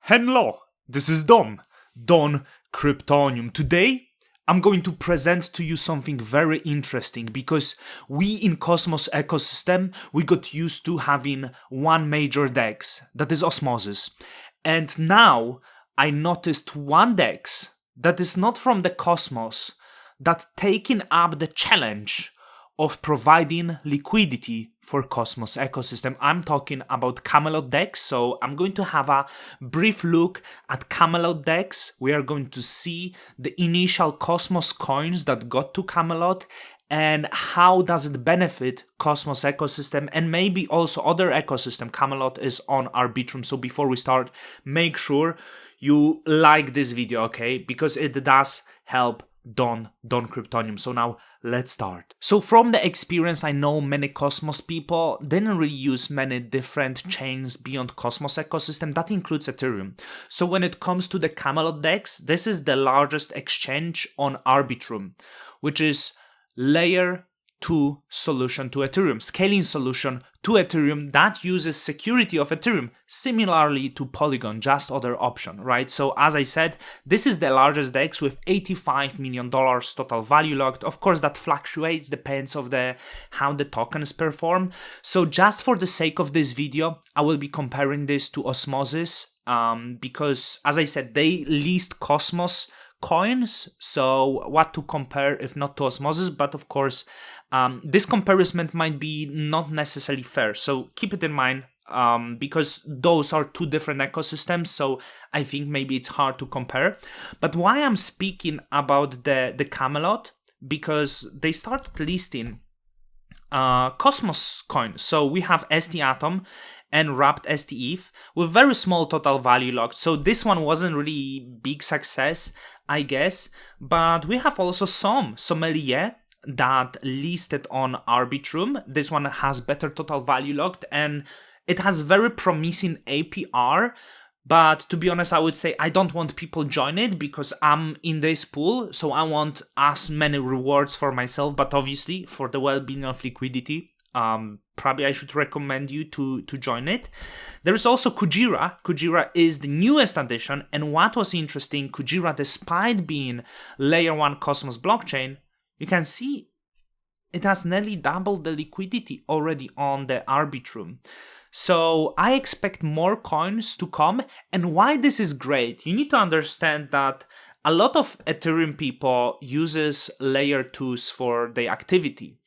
Hello, this is Don Kryptonium. Today, I'm going to present to you something very interesting because we in Cosmos ecosystem, we got used to having one major DEX, that is Osmosis. And now I noticed one DEX that is not from the Cosmos, that taking up the challenge of providing liquidity for Cosmos ecosystem. I'm talking about Camelot DeX, so I'm going to have a brief look at Camelot DeX. We are going to see the initial Cosmos coins that got to Camelot and how does it benefit Cosmos ecosystem and maybe also other ecosystem. Camelot is on Arbitrum, so before we start, make sure you like this video, okay? Because it does help Don Kryptonium. So now let's start. So from the experience, I know many Cosmos people didn't really use many different chains beyond Cosmos ecosystem. That includes Ethereum. So when it comes to the Camelot DEX, this is the largest exchange on Arbitrum, which is layer 2 solution to Ethereum, scaling solution to Ethereum that uses security of Ethereum, similarly to Polygon, just other option, right? So as I said, this is the largest DEX with $85 million total value locked. Of course, that fluctuates, depends of how the tokens perform. So just for the sake of this video, I will be comparing this to Osmosis because, as I said, they list Cosmos coins, so what to compare if not to Osmosis, but of course this comparison might be not necessarily fair, so keep it in mind because those are two different ecosystems, so I think maybe it's hard to compare. But why I'm speaking about the Camelot, because they started listing Cosmos coins. So we have ST Atom and wrapped STETH with very small total value locked. So this one wasn't really big success, I guess. But we have also some Sommelier that listed on Arbitrum. This one has better total value locked and it has very promising APR. But to be honest, I would say I don't want people join it because I'm in this pool. So I want as many rewards for myself, but obviously for the well-being of liquidity, probably I should recommend you to join it. There is also Kujira. Kujira is the newest addition. And what was interesting, Kujira, despite being layer 1 Cosmos blockchain, you can see it has nearly doubled the liquidity already on the Arbitrum. So I expect more coins to come. And why this is great, you need to understand that a lot of Ethereum people uses layer 2s for their activity.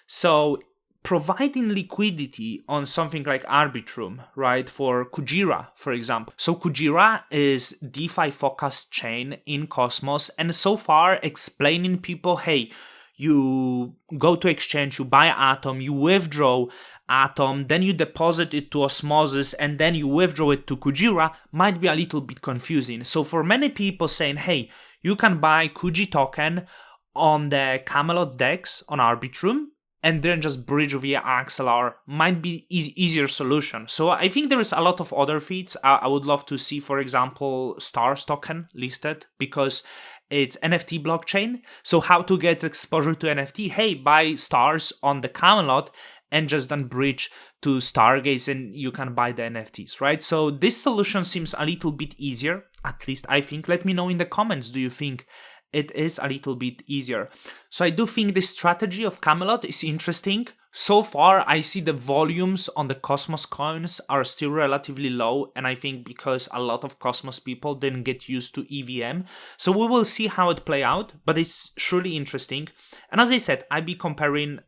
So providing liquidity on something like Arbitrum, right, for Kujira, for example. So Kujira is DeFi focused chain in Cosmos, and so far explaining people, hey, you go to exchange, you buy Atom, you withdraw Atom, then you deposit it to Osmosis, and then you withdraw it to Kujira might be a little bit confusing. So for many people saying, hey, you can buy Kuji token on the Camelot DEX on Arbitrum, and then just bridge via XLR might be easier solution. So I think there is a lot of other feeds. I would love to see, for example, Stars token listed because it's NFT blockchain. So how to get exposure to NFT? Hey, buy Stars on the Camelot and just then bridge to Stargaze and you can buy the NFTs, right? So this solution seems a little bit easier, at least I think. Let me know in the comments, do you think it is a little bit easier? So I do think this strategy of Camelot is interesting. So far, I see the volumes on the Cosmos coins are still relatively low, and I think because a lot of Cosmos people didn't get used to EVM. So we will see how it play out, but it's surely interesting. And as I said, I'll be comparing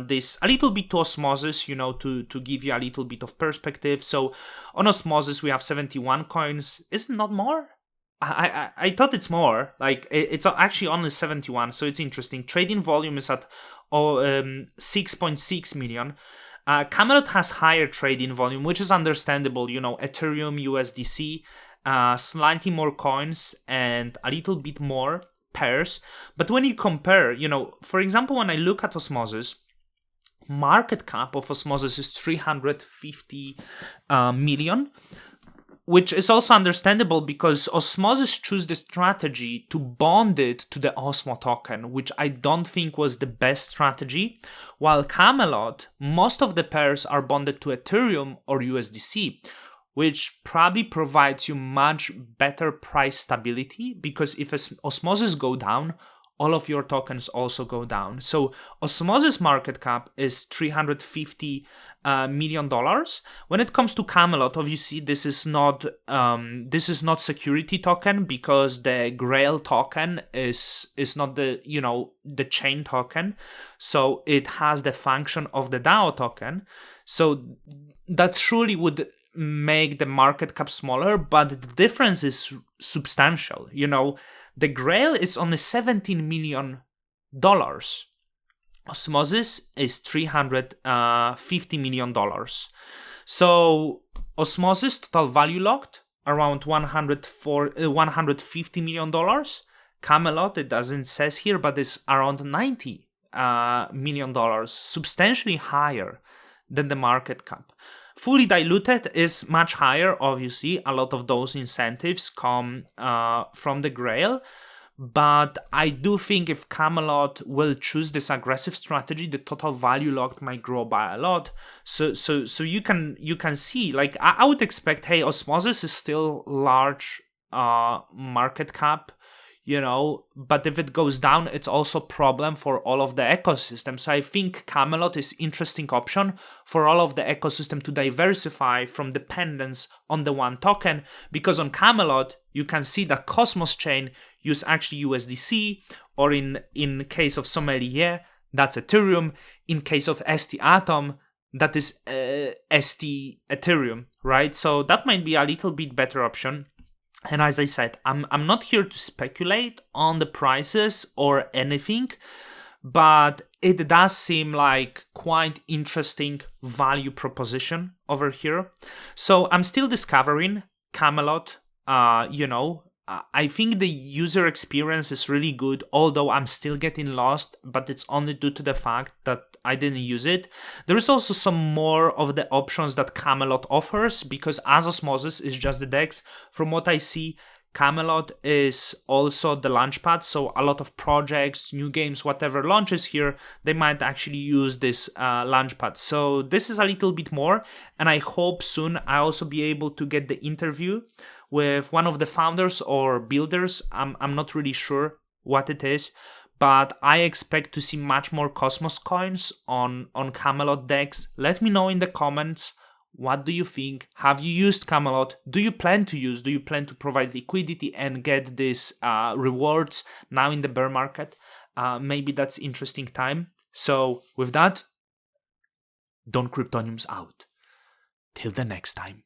this a little bit to Osmosis, you know, to give you a little bit of perspective. So on Osmosis, we have 71 coins. Is it not more? I thought it's more, like it's actually only 71, so it's interesting. Trading volume is at 6.6 million. Camelot has higher trading volume, which is understandable, you know, Ethereum, USDC, slightly more coins and a little bit more pairs. But when you compare, you know, for example, when I look at Osmosis, market cap of Osmosis is 350 million. Which is also understandable because Osmosis chose the strategy to bond it to the Osmo token, which I don't think was the best strategy. While Camelot, most of the pairs are bonded to Ethereum or USDC, which probably provides you much better price stability, because if Osmosis go down, all of your tokens also go down. So Osmosis market cap is $350 million. When it comes to Camelot, obviously this is not security token, because the Grail token is not the chain token, so it has the function of the DAO token. So that surely would make the market cap smaller, but the difference is substantial. The Grail is only $17 million. Osmosis is $350 million. So Osmosis total value locked around $150 million. Camelot, it doesn't says here, but it's around $90 million, substantially higher than the market cap. Fully diluted is much higher, obviously. A lot of those incentives come from the Grail. But I do think if Camelot will choose this aggressive strategy, the total value locked might grow by a lot. So you can see, like, I would expect, hey, Osmosis is still large market cap, but if it goes down, it's also a problem for all of the ecosystem. So I think Camelot is interesting option for all of the ecosystem to diversify from dependence on the one token, because on Camelot, you can see that Cosmos chain use actually USDC, or in case of Sommelier, that's Ethereum. In case of ST Atom, that is ST Ethereum, right? So that might be a little bit better option. And as I said, I'm not here to speculate on the prices or anything, but it does seem like quite interesting value proposition over here. So I'm still discovering Camelot. I think the user experience is really good, although I'm still getting lost, but it's only due to the fact that I didn't use it. There is also some more of the options that Camelot offers, because as Osmosis is just the DEX, from what I see, Camelot is also the launchpad, so a lot of projects, new games, whatever launches here, they might actually use this launchpad. So this is a little bit more, and I hope soon I'll also be able to get the interview with one of the founders or builders. I'm not really sure what it is, but I expect to see much more Cosmos coins on Camelot DEX. Let me know in the comments. What do you think? Have you used Camelot? Do you plan to use? Do you plan to provide liquidity and get these rewards now in the bear market? Maybe that's interesting time. So with that, Don Cryptoniums out. Till the next time.